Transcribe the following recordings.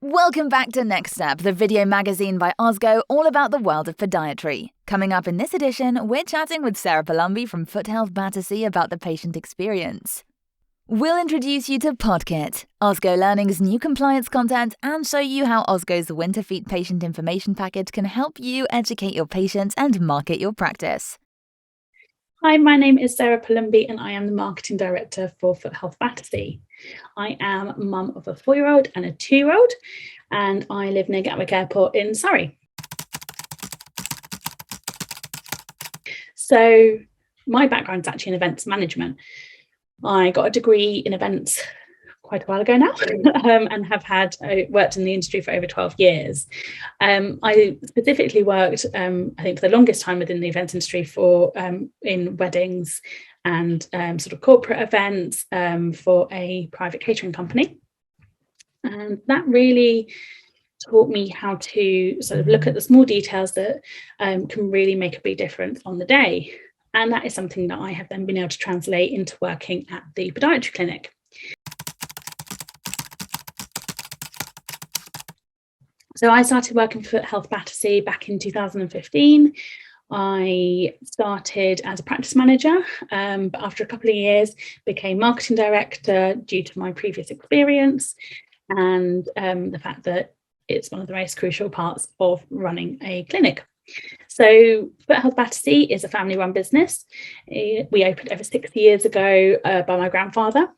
Welcome back to Next Step, the video magazine by OSGO all about the world of podiatry. Coming up in this edition, we're chatting with Sarah Pellumbi from FootHealth Battersea about the patient experience. We'll introduce you to PodKit, OSGO Learning's new compliance content, and show you how OSGO's Winter Feet patient information package can help you educate your patients and market your practice. Hi, my name is Sarah Pellumbi and I am the Marketing Director for FootHealth Battersea. I am mum of a 4-year-old and a 2-year-old, and I live near Gatwick Airport in Surrey. So my background is actually in events management. I got a degree in events quite a while ago now and have worked in the industry for over 12 years. I specifically worked, I think for the longest time within the events industry in weddings and sort of corporate events for a private catering company. And that really taught me how to sort of look at the small details that can really make a big difference on the day. And that is something that I have then been able to translate into working at the podiatry clinic. So I started working for FootHealth Battersea back in 2015. I started as a practice manager, but after a couple of years became marketing director due to my previous experience and the fact that it's one of the most crucial parts of running a clinic. So FootHealth Battersea is a family-run business. We opened over 60 years ago by my grandfather.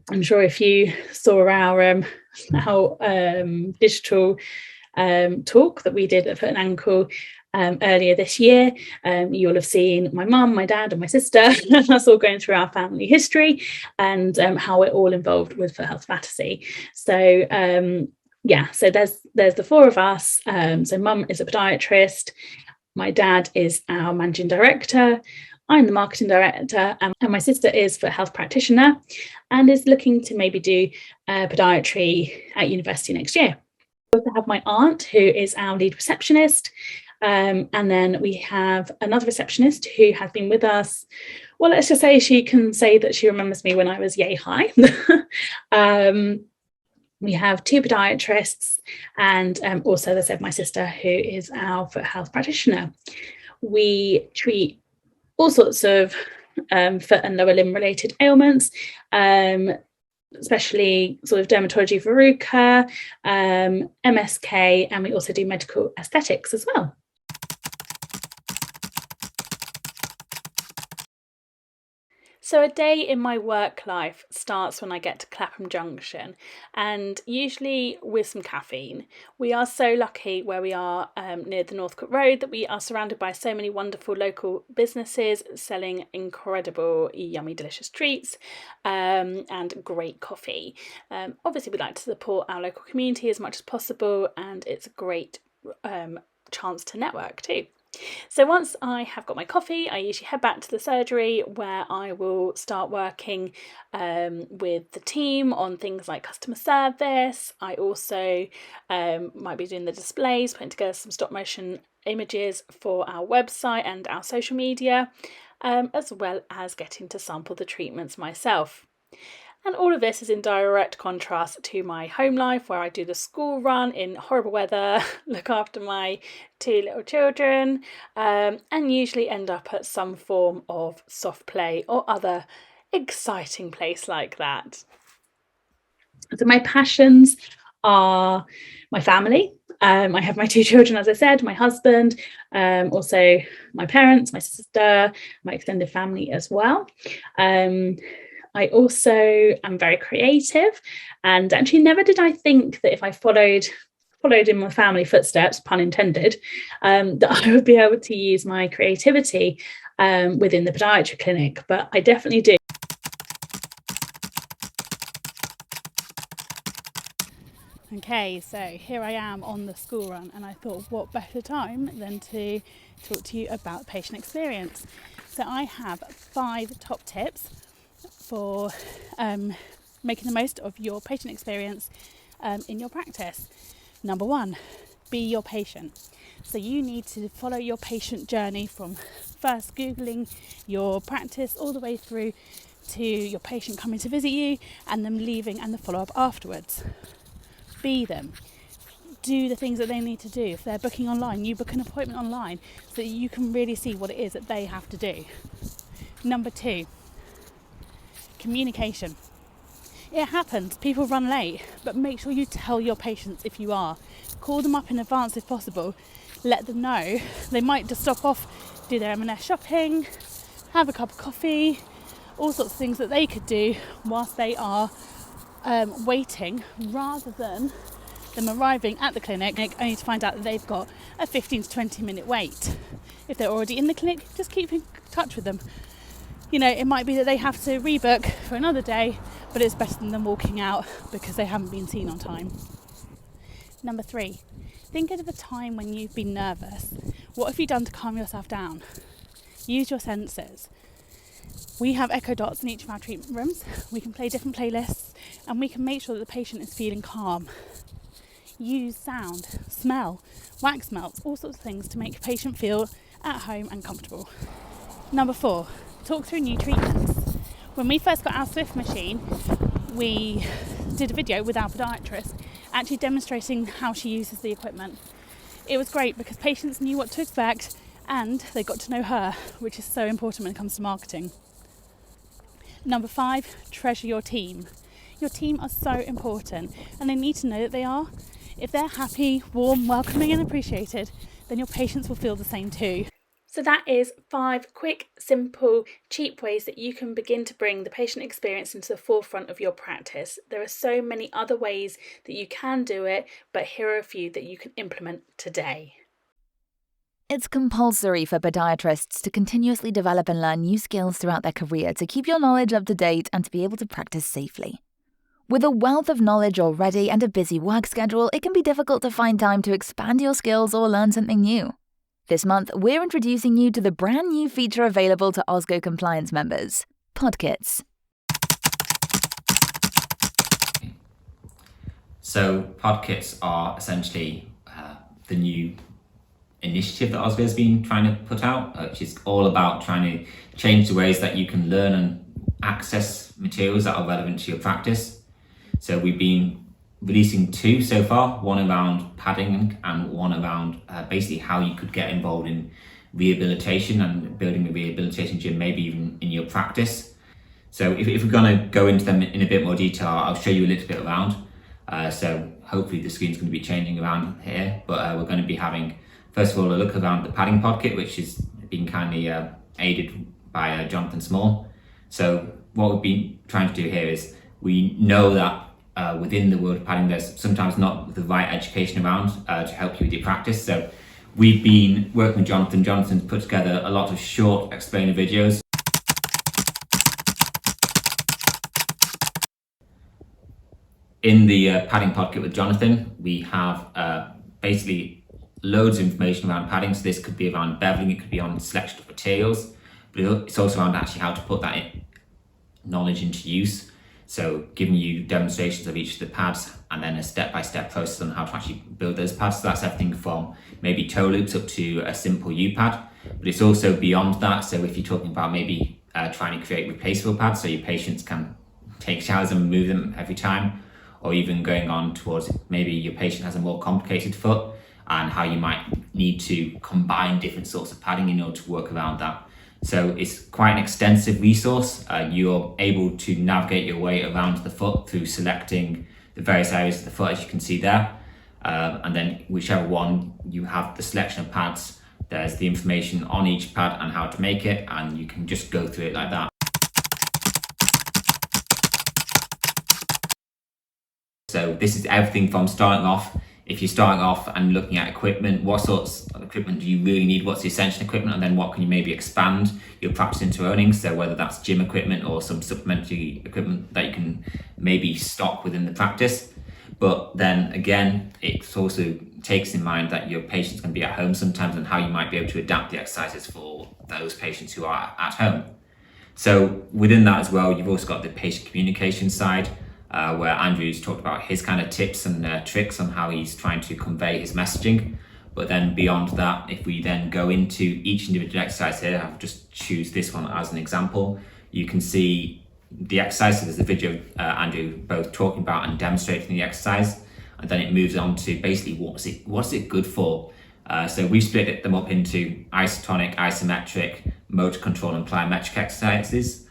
I'm sure if you saw our digital talk that we did at Foot and Ankle earlier this year, you'll have seen my mum, my dad and my sister, us all going through our family history and how we're all involved with FootHealth Battersea. So so there's the four of us. So mum is a podiatrist, my dad is our managing director, I'm the marketing director, and my sister is a health practitioner and is looking to maybe do podiatry at university next year. We also have my aunt, who is our lead receptionist, and then we have another receptionist who has been with us. Well, let's just say she can say that she remembers me when I was yay high. We have 2 podiatrists and also, as I said, my sister, who is our foot health practitioner. We treat all sorts of foot and lower limb related ailments, especially sort of dermatology, verruca, MSK, and we also do medical aesthetics as well. So a day in my work life starts when I get to Clapham Junction, and usually with some caffeine. We are so lucky where we are near the Northcote Road that we are surrounded by so many wonderful local businesses selling incredible, yummy, delicious treats and great coffee. Obviously, we like to support our local community as much as possible, and it's a great chance to network too. So once I have got my coffee, I usually head back to the surgery where I will start working with the team on things like customer service. I also might be doing the displays, putting together some stop motion images for our website and our social media, as well as getting to sample the treatments myself. And all of this is in direct contrast to my home life, where I do the school run in horrible weather, look after my 2 little children, and usually end up at some form of soft play or other exciting place like that. So my passions are my family. I have my 2 children, as I said, my husband, also my parents, my sister, my extended family as well. I also am very creative, and actually never did I think that if I followed in my family footsteps, pun intended, that I would be able to use my creativity within the podiatry clinic, but I definitely do. Okay, so here I am on the school run, and I thought what better time than to talk to you about patient experience. So I have 5 top tips for making the most of your patient experience in your practice. Number 1, be your patient. So you need to follow your patient journey from first Googling your practice all the way through to your patient coming to visit you and them leaving and the follow-up afterwards. be them. Do the things that they need to do. If they're booking online, you book an appointment online so that you can really see what it is that they have to do. Number 2, communication. It happens, people run late, but make sure you tell your patients if you are. Call them up in advance if possible. Let them know. They might just stop off, do their M&S shopping, have a cup of coffee, all sorts of things that they could do whilst they are waiting, rather than them arriving at the clinic only to find out that they've got a 15 to 20 minute wait. If they're already in the clinic, just keep in touch with them. You know, it might be that they have to rebook for another day, but it's better than them walking out because they haven't been seen on time. Number 3, think of a time when you've been nervous. What have you done to calm yourself down? Use your senses. We have echo dots in each of our treatment rooms. We can play different playlists and we can make sure that the patient is feeling calm. Use sound, smell, wax melts, all sorts of things to make a patient feel at home and comfortable. Number 4, talk through new treatments. When we first got our Swift machine, we did a video with our podiatrist actually demonstrating how she uses the equipment. It was great because patients knew what to expect and they got to know her, which is so important when it comes to marketing. Number 5, treasure your team. Your team are so important and they need to know that they are. If they're happy, warm, welcoming and appreciated, then your patients will feel the same too. So that is 5 quick, simple, cheap ways that you can begin to bring the patient experience into the forefront of your practice. There are so many other ways that you can do it, but here are a few that you can implement today. It's compulsory for podiatrists to continuously develop and learn new skills throughout their career to keep your knowledge up to date and to be able to practice safely. With a wealth of knowledge already and a busy work schedule, it can be difficult to find time to expand your skills or learn something new. This month, we're introducing you to the brand new feature available to OSGO compliance members, PodKits. So PodKits are essentially the new initiative that OSGO has been trying to put out, which is all about trying to change the ways that you can learn and access materials that are relevant to your practice. So we've been releasing 2 so far, one around padding and one around basically how you could get involved in rehabilitation and building a rehabilitation gym, maybe even in your practice. So if we're going to go into them in a bit more detail, I'll show you a little bit around. So hopefully the screen's going to be changing around here, but we're going to be having, first of all, a look around the padding PodKit, which has been kindly aided by Jonathan Small. So what we've been trying to do here is, we know that within the world of padding, there's sometimes not the right education around to help you with your practice. So we've been working with Jonathan. Jonathan's put together a lot of short explainer videos. In the padding PodKit with Jonathan, we have basically loads of information around padding. So this could be around beveling, it could be on selection of materials, but it's also around actually how to put that knowledge into use. So giving you demonstrations of each of the pads and then a step-by-step process on how to actually build those pads. So that's everything from maybe toe loops up to a simple U-pad, but it's also beyond that. So if you're talking about maybe trying to create replaceable pads so your patients can take showers and remove them every time, or even going on towards maybe your patient has a more complicated foot and how you might need to combine different sorts of padding in order to work around that. So it's quite an extensive resource. You're able to navigate your way around the foot through selecting the various areas of the foot, as you can see there. And then whichever one you have the selection of pads, there's the information on each pad and how to make it, and you can just go through it like that. So this is everything from starting off. If you're starting off and looking at equipment, what sorts of equipment do you really need? What's the essential equipment? And then what can you maybe expand your practice into owning? So whether that's gym equipment or some supplementary equipment that you can maybe stock within the practice. But then again, it also takes in mind that your patients can be at home sometimes and how you might be able to adapt the exercises for those patients who are at home. So within that as well, you've also got the patient communication side, where Andrew's talked about his kind of tips and tricks on how he's trying to convey his messaging. But then beyond that, if we then go into each individual exercise here, I'll just choose this one as an example. You can see the exercise. So there's a video Andrew both talking about and demonstrating the exercise. and then it moves on to basically what's it good for. So we've split them up into isotonic, isometric, motor control, and plyometric exercises.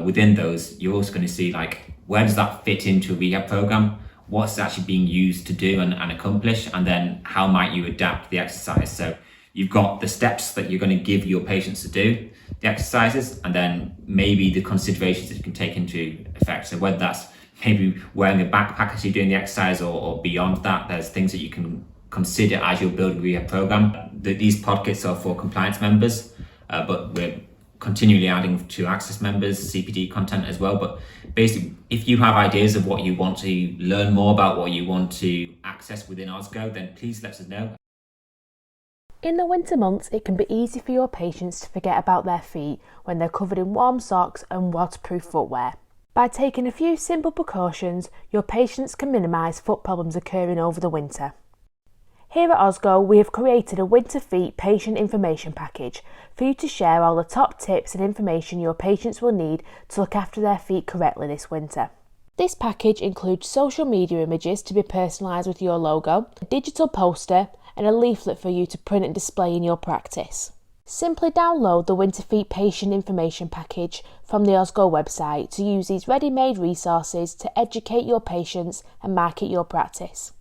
Within those, you're also going to see like where does that fit into a rehab program, what's actually being used to do and accomplish, and then how might you adapt the exercise. So you've got the steps that you're going to give your patients to do the exercises, and then maybe the considerations that you can take into effect. So whether that's maybe wearing a backpack as you're doing the exercise, or beyond that, there's things that you can consider as you're building a rehab program. These PodKits are for compliance members, but we're continually adding to access members CPD content as well. But basically, if you have ideas of what you want to learn more about, what you want to access within OSGO, then please let us know. In the winter months, it can be easy for your patients to forget about their feet when they're covered in warm socks and waterproof footwear. By taking a few simple precautions, your patients can minimise foot problems occurring over the winter. Here at OSGO, we have created a winter feet patient information package for you to share all the top tips and information your patients will need to look after their feet correctly this winter. This package includes social media images to be personalised with your logo, a digital poster, and a leaflet for you to print and display in your practice. Simply download the Winter Feet Patient Information Package from the OSGO website to use these ready-made resources to educate your patients and market your practice.